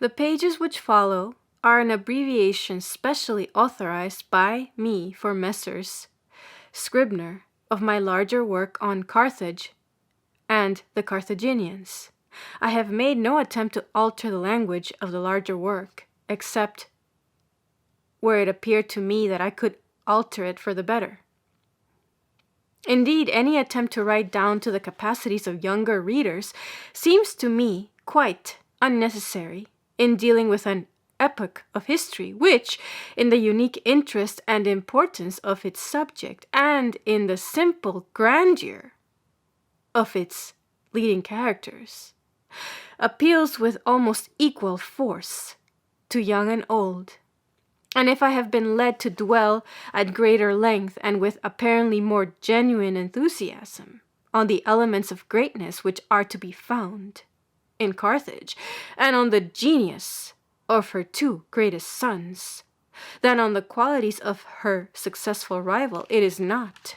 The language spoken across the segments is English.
The pages which follow are an abbreviation specially authorized by me for Messrs. Scribner of my larger work on Carthage and the Carthaginians. I have made no attempt to alter the language of the larger work, except where it appeared to me that I could alter it for the better. Indeed, any attempt to write down to the capacities of younger readers seems to me quite unnecessary in dealing with an epoch of history which, in the unique interest and importance of its subject and in the simple grandeur of its leading characters, appeals with almost equal force to young and old. And if I have been led to dwell at greater length and with apparently more genuine enthusiasm on the elements of greatness which are to be found in Carthage, and on the genius of her two greatest sons, than on the qualities of her successful rival, it is not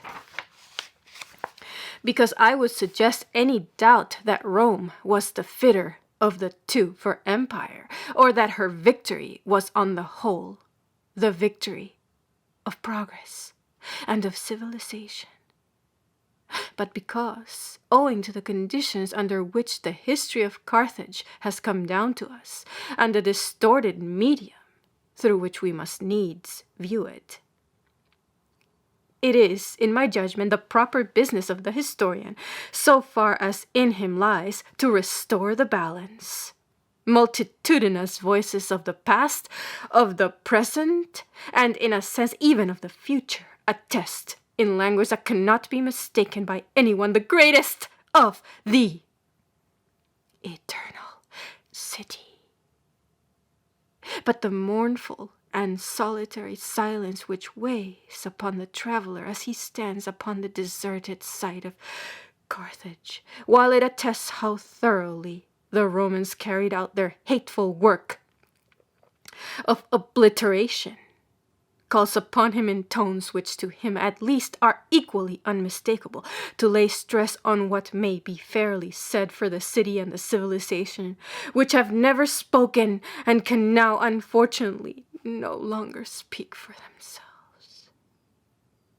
because I would suggest any doubt that Rome was the fitter of the two for empire, or that her victory was on the whole the victory of progress and of civilization, but because, owing to the conditions under which the history of Carthage has come down to us, and the distorted medium through which we must needs view it, it is, in my judgment, the proper business of the historian, so far as in him lies, to restore the balance. Multitudinous voices of the past, of the present, and in a sense even of the future, attest in language that cannot be mistaken by anyone the greatest of the eternal city. But the mournful and solitary silence which weighs upon the traveler as he stands upon the deserted site of Carthage, while it attests how thoroughly the Romans carried out their hateful work of obliteration, calls upon him in tones which to him at least are equally unmistakable to lay stress on what may be fairly said for the city and the civilization, which have never spoken and can now unfortunately no longer speak for themselves.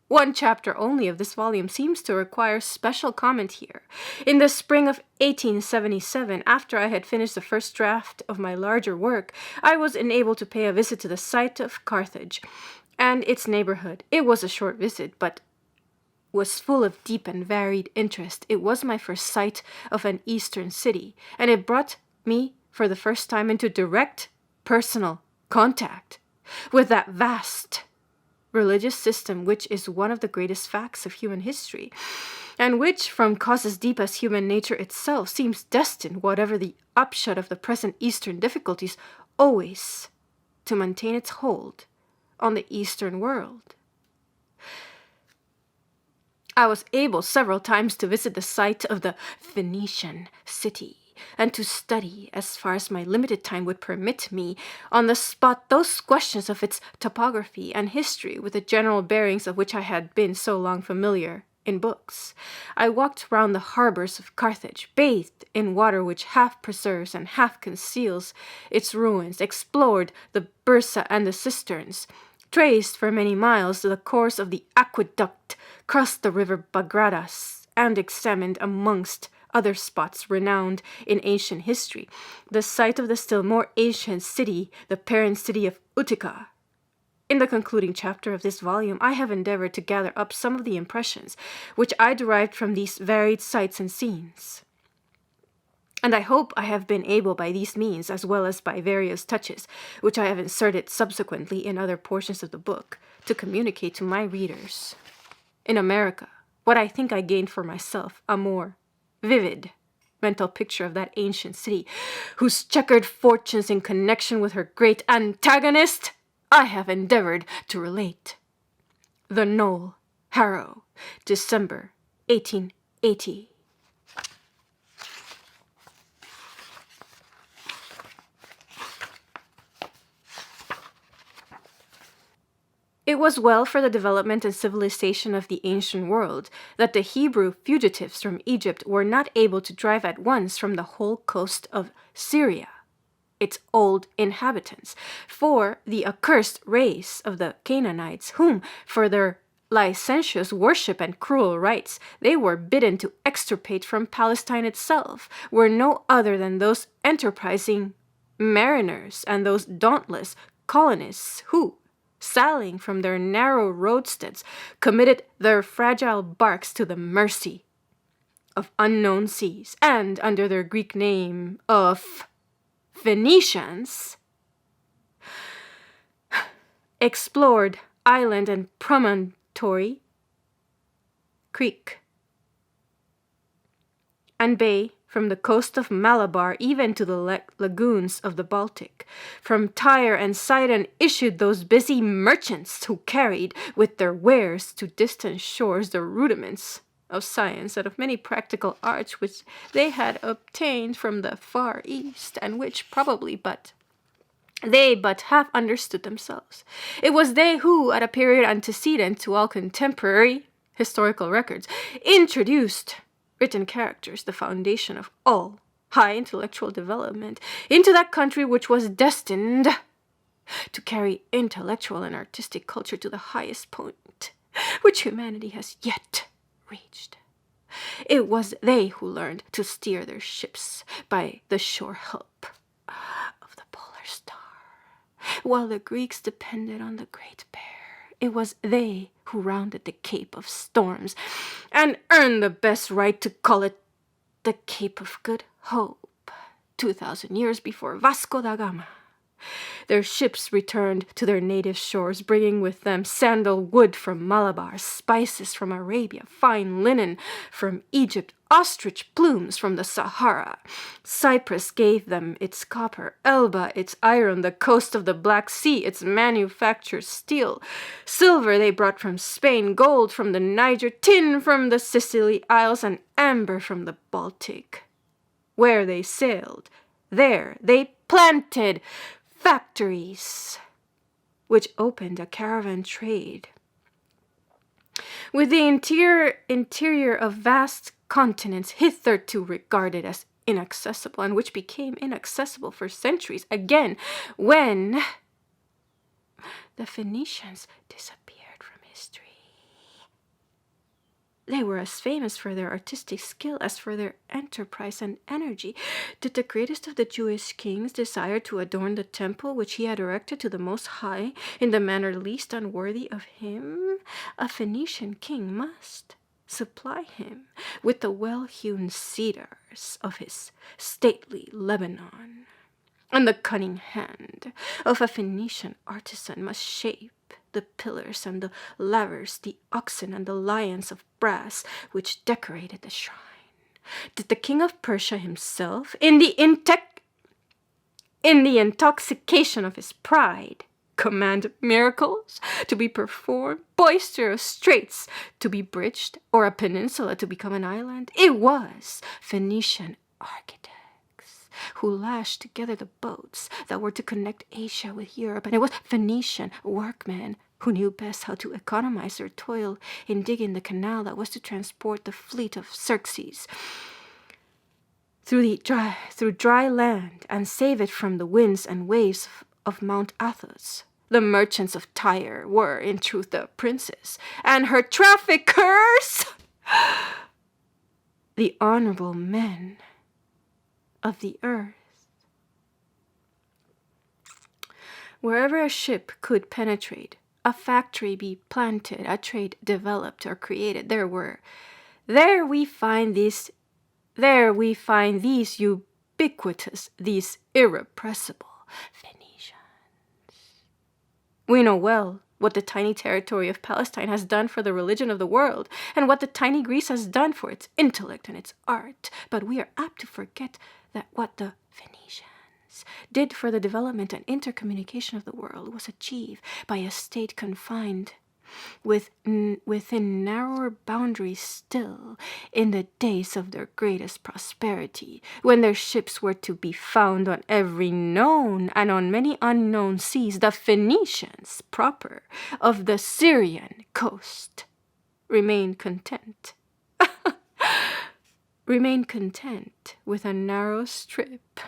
One chapter only of this volume seems to require special comment here. In the spring of 1877, after I had finished the first draft of my larger work, I was enabled to pay a visit to the site of Carthage and its neighborhood. It was a short visit, but was full of deep and varied interest. It was my first sight of an eastern city, and it brought me for the first time into direct personal contact with that vast religious system which is one of the greatest facts of human history, and which, from causes deep as human nature itself, seems destined, whatever the upshot of the present Eastern difficulties, always to maintain its hold on the Eastern world. I was able several times to visit the site of the Phoenician city, and to study, as far as my limited time would permit me, on the spot those questions of its topography and history with the general bearings of which I had been so long familiar in books. I walked round the harbors of Carthage, bathed in water which half preserves and half conceals its ruins, explored the bursa and the cisterns, traced for many miles the course of the aqueduct, crossed the river Bagradas, and examined, amongst other spots renowned in ancient history, the site of the still more ancient city, the parent city of Utica. In the concluding chapter of this volume, I have endeavored to gather up some of the impressions which I derived from these varied sights and scenes. And I hope I have been able by these means, as well as by various touches, which I have inserted subsequently in other portions of the book, to communicate to my readers in America what I think I gained for myself, a more vivid mental picture of that ancient city, whose checkered fortunes in connection with her great antagonist I have endeavored to relate. The Knoll, Harrow, December 1880. It was well for the development and civilization of the ancient world that the Hebrew fugitives from Egypt were not able to drive at once from the whole coast of Syria its old inhabitants, for the accursed race of the Canaanites, whom, for their licentious worship and cruel rites, they were bidden to extirpate from Palestine itself, were no other than those enterprising mariners and those dauntless colonists who, sailing from their narrow roadsteads, committed their fragile barks to the mercy of unknown seas, and under their Greek name of Phoenicians, explored island and promontory, creek, and bay, from the coast of Malabar even to the lagoons of the Baltic. From Tyre and Sidon issued those busy merchants who carried with their wares to distant shores the rudiments of science and of many practical arts which they had obtained from the far east, and which probably they but half understood themselves. It was they who, at a period antecedent to all contemporary historical records, introduced written characters, the foundation of all high intellectual development, into that country which was destined to carry intellectual and artistic culture to the highest point which humanity has yet reached. It was they who learned to steer their ships by the sure help of the polar star, while the Greeks depended on the Great Bear. It was they who rounded the Cape of Storms and earned the best right to call it the Cape of Good Hope 2,000 years before Vasco da Gama. Their ships returned to their native shores, bringing with them sandalwood from Malabar, spices from Arabia, fine linen from Egypt, ostrich plumes from the Sahara. Cyprus gave them its copper, Elba its iron, the coast of the Black Sea its manufactured steel. Silver they brought from Spain, gold from the Niger, tin from the Sicily Isles, and amber from the Baltic. Where they sailed, there they planted factories, which opened a caravan trade with the interior of vast continents hitherto regarded as inaccessible, and which became inaccessible for centuries again when the Phoenicians disappeared from history. They were as famous for their artistic skill as for their enterprise and energy. Did the greatest of the Jewish kings desire to adorn the temple which he had erected to the Most High in the manner least unworthy of him? A Phoenician king must supply him with the well-hewn cedars of his stately Lebanon, and the cunning hand of a Phoenician artisan must shape the pillars and the lavers, the oxen and the lions of brass which decorated the shrine. Did the king of Persia himself, in the intoxication of his pride, command miracles to be performed, boisterous straits to be bridged, or a peninsula to become an island? It was Phoenician architects who lashed together the boats that were to connect Asia with Europe, and it was Phoenician workmen who knew best how to economize their toil in digging the canal that was to transport the fleet of Xerxes through dry land and save it from the winds and waves of Mount Athos. The merchants of Tyre were, in truth, the princess, and her traffickers the honorable men of the earth. Wherever a ship could penetrate, a factory be planted, a trade developed or created, there we find these ubiquitous, these irrepressible Phoenicians. We know well what the tiny territory of Palestine has done for the religion of the world, and what the tiny Greece has done for its intellect and its art, but we are apt to forget that what the Phoenicians did for the development and intercommunication of the world was achieved by a state confined within narrower boundaries still in the days of their greatest prosperity, when their ships were to be found on every known and on many unknown seas. The Phoenicians proper of the Syrian coast remained content with a narrow strip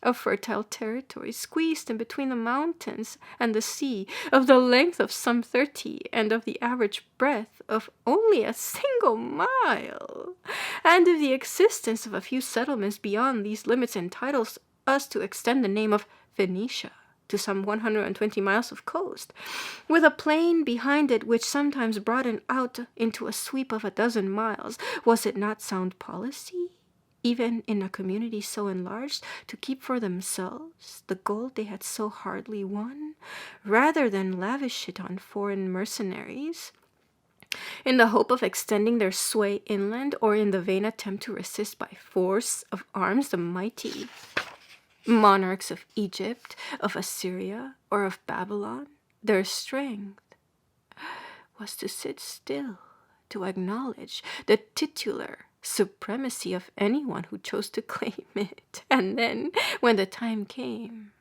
of fertile territory squeezed in between the mountains and the sea, of the length of some 30 and of the average breadth of only a single mile, and of the existence of a few settlements beyond these limits entitles us to extend the name of Phoenicia to some 120 miles of coast, with a plain behind it which sometimes broadened out into a sweep of a dozen miles. Was it not sound policy, even in a community so enlarged, to keep for themselves the gold they had so hardly won, rather than lavish it on foreign mercenaries, in the hope of extending their sway inland, or in the vain attempt to resist by force of arms the mighty monarchs of Egypt, of Assyria, or of Babylon? Their strength was to sit still, to acknowledge the titular supremacy of anyone who chose to claim it, and then, when the time came,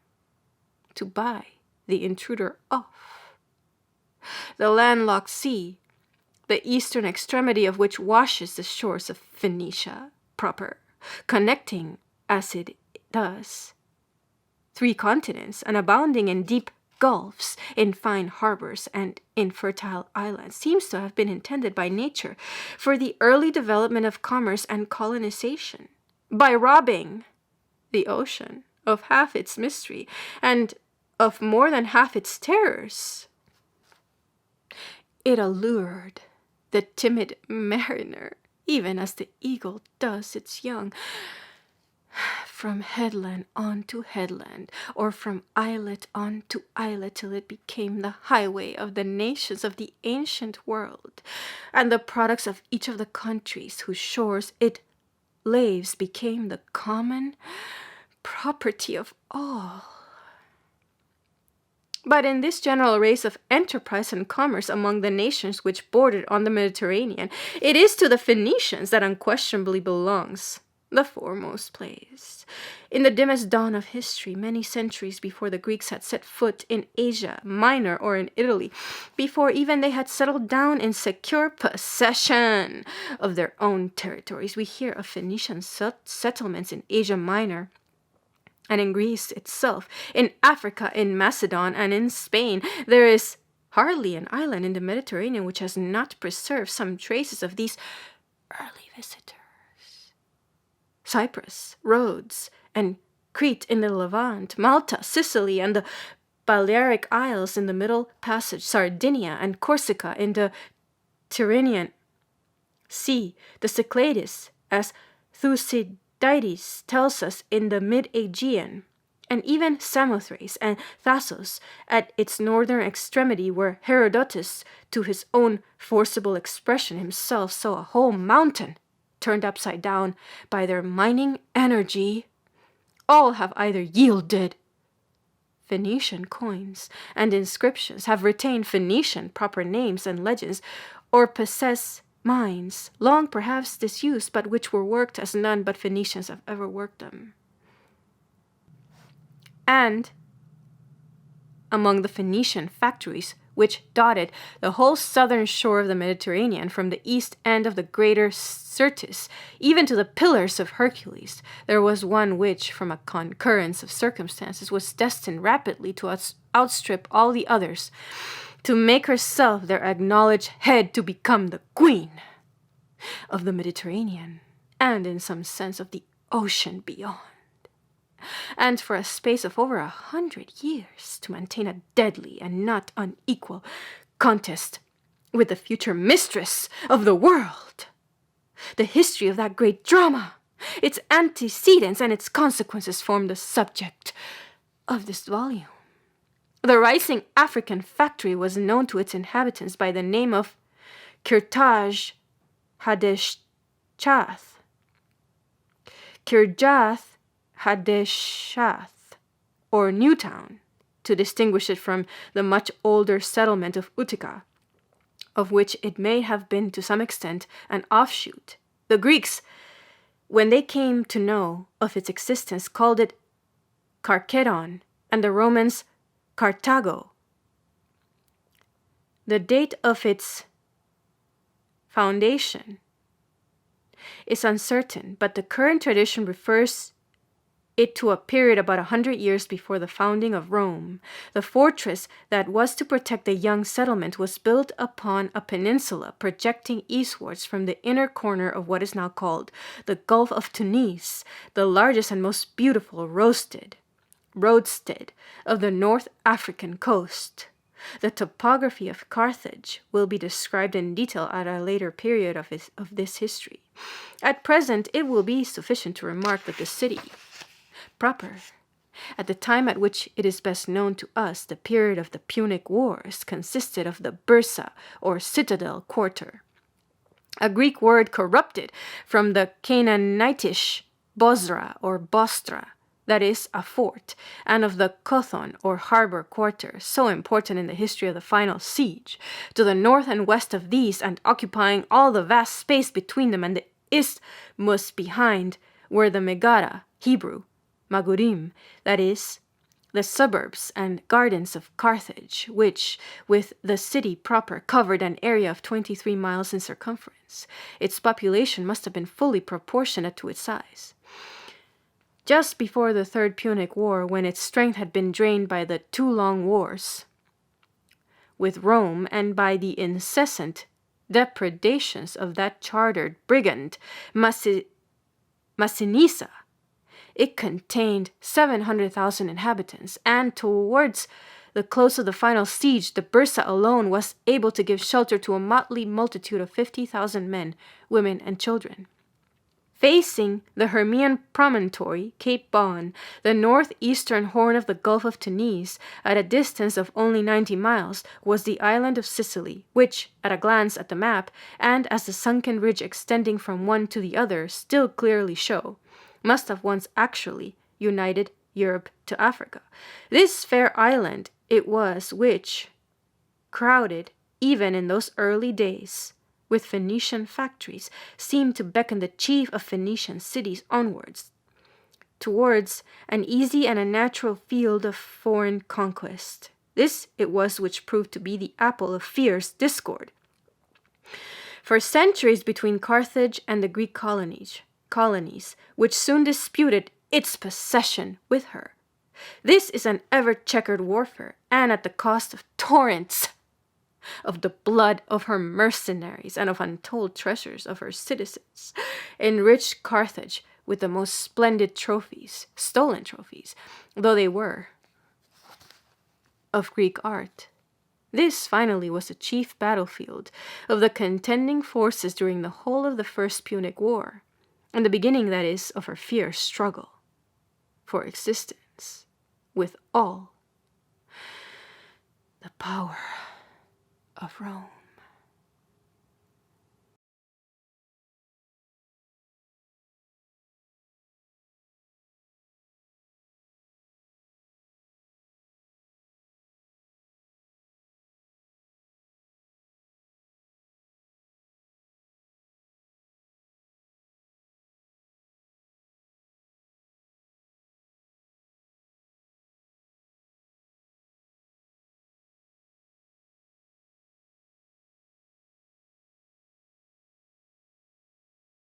to buy the intruder off. The landlocked sea, the eastern extremity of which washes the shores of Phoenicia proper, connecting, as it does, 3 continents, and abounding in deep gulfs, in fine harbors, and in fertile islands, seems to have been intended by nature for the early development of commerce and colonization. By robbing the ocean of half its mystery and of more than half its terrors, it allured the timid mariner, even as the eagle does its young, from headland on to headland, or from islet on to islet, till it became the highway of the nations of the ancient world, and the products of each of the countries whose shores it laves became the common property of all. But in this general race of enterprise and commerce among the nations which bordered on the Mediterranean, it is to the Phoenicians that unquestionably belongs the foremost place. In the dimmest dawn of history, many centuries before the Greeks had set foot in Asia Minor or in Italy, before even they had settled down in secure possession of their own territories, we hear of Phoenician settlements in Asia Minor and in Greece itself, in Africa, in Macedon, and in Spain. There is hardly an island in the Mediterranean which has not preserved some traces of these early visitors. Cyprus, Rhodes, and Crete in the Levant, Malta, Sicily, and the Balearic Isles in the Middle Passage, Sardinia and Corsica in the Tyrrhenian Sea, the Cyclades, as Thucydides tells us, in the mid-Aegean, and even Samothrace and Thassos at its northern extremity, where Herodotus, to his own forcible expression, himself saw a whole mountain turned upside down by their mining energy, all have either yielded Phoenician coins and inscriptions, have retained Phoenician proper names and legends, or possess mines, long perhaps disused, but which were worked as none but Phoenicians have ever worked them. And among the Phoenician factories which dotted the whole southern shore of the Mediterranean, from the east end of the greater Syrtis even to the Pillars of Hercules, there was one which, from a concurrence of circumstances, was destined rapidly to outstrip all the others, to make herself their acknowledged head, to become the queen of the Mediterranean, and in some sense of the ocean beyond, and for a space of over 100 years to maintain a deadly and not unequal contest with the future mistress of the world. The history of that great drama, its antecedents and its consequences, form the subject of this volume. The rising African factory was known to its inhabitants by the name of Kirtaj Hadeshath. Kirjath Hadeshath, or Newtown, to distinguish it from the much older settlement of Utica, of which it may have been to some extent an offshoot. The Greeks, when they came to know of its existence, called it Carchedon, and the Romans Carthago. The date of its foundation is uncertain, but the current tradition refers it to a period about 100 years before the founding of Rome. The fortress that was to protect the young settlement was built upon a peninsula projecting eastwards from the inner corner of what is now called the Gulf of Tunis, the largest and most beautiful roadstead of the North African coast. The topography of Carthage will be described in detail at a later period of this history. At present, it will be sufficient to remark that the city proper, at the time at which it is best known to us, the period of the Punic Wars, consisted of the Bursa, or citadel quarter, a Greek word corrupted from the Canaanitish Bosra or Bostra, that is, a fort, and of the Kothon or harbor quarter, so important in the history of the final siege. To the north and west of these, and occupying all the vast space between them and the isthmus behind, were the Megara, Hebrew, Magurim, that is, the suburbs and gardens of Carthage, which, with the city proper, covered an area of 23 miles in circumference. Its population must have been fully proportionate to its size. Just before the Third Punic War, when its strength had been drained by the 2 long wars with Rome and by the incessant depredations of that chartered brigand Massinissa, it contained 700,000 inhabitants, and towards the close of the final siege, the Bursa alone was able to give shelter to a motley multitude of 50,000 men, women, and children. Facing the Hermian promontory, Cape Bon, the northeastern horn of the Gulf of Tunis, at a distance of only 90 miles, was the island of Sicily, which, at a glance at the map, and as the sunken ridge extending from one to the other still clearly show, must have once actually united Europe to Africa. This fair island it was which, crowded even in those early days with Phoenician factories, seemed to beckon the chief of Phoenician cities onwards, towards an easy and a natural field of foreign conquest. This it was which proved to be the apple of fierce discord for centuries between Carthage and the Greek colonies, which soon disputed its possession with her. This is an ever-checkered warfare, and at the cost of torrents of the blood of her mercenaries and of untold treasures of her citizens, enriched Carthage with the most splendid trophies, stolen trophies, though they were, of Greek art. This, finally, was the chief battlefield of the contending forces during the whole of the First Punic War, and the beginning, that is, of her fierce struggle for existence with all the power of Rome.